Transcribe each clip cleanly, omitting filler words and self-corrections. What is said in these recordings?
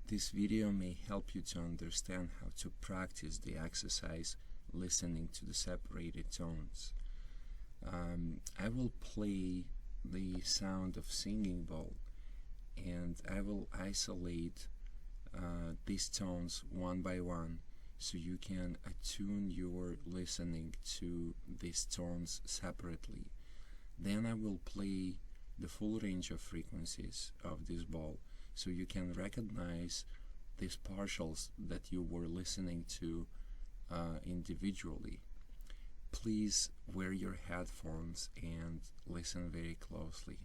This video may help you to understand how to practice the exercise listening to the separated tones. I will play the sound of singing bowl, and I will isolate these tones one by one so you can attune your listening to these tones separately. Then I will play the full range of frequencies of this ball so you can recognize these partials that you were listening to individually. Please wear your headphones and listen very closely.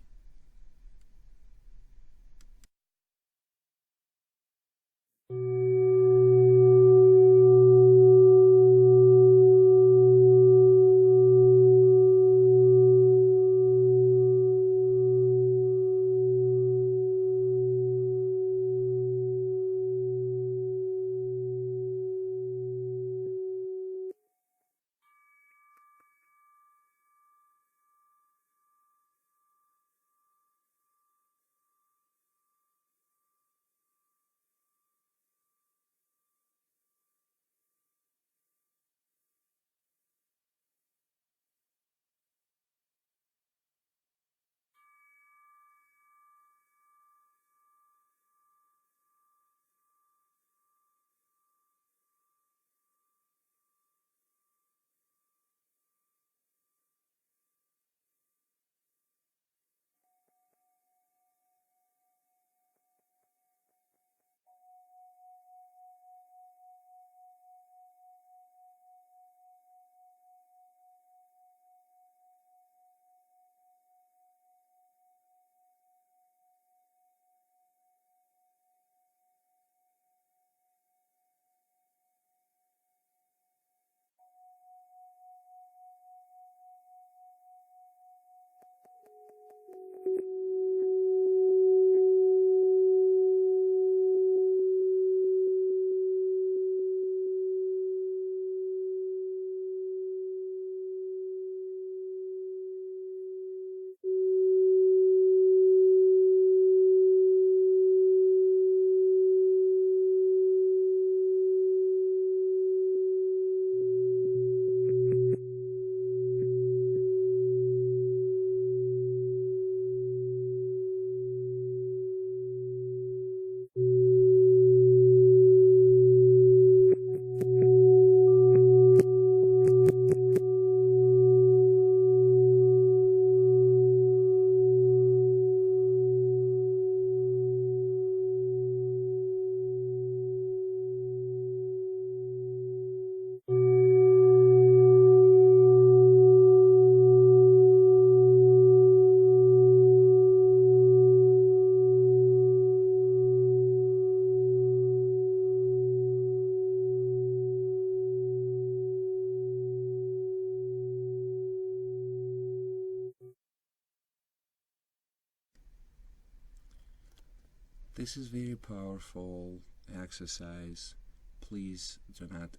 This is very powerful exercise. Please do not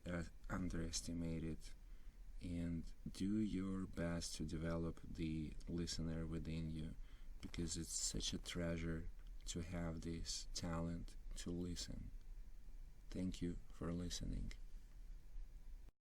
underestimate it, and do your best to develop the listener within you, because it's such a treasure to have this talent to listen. Thank you for listening.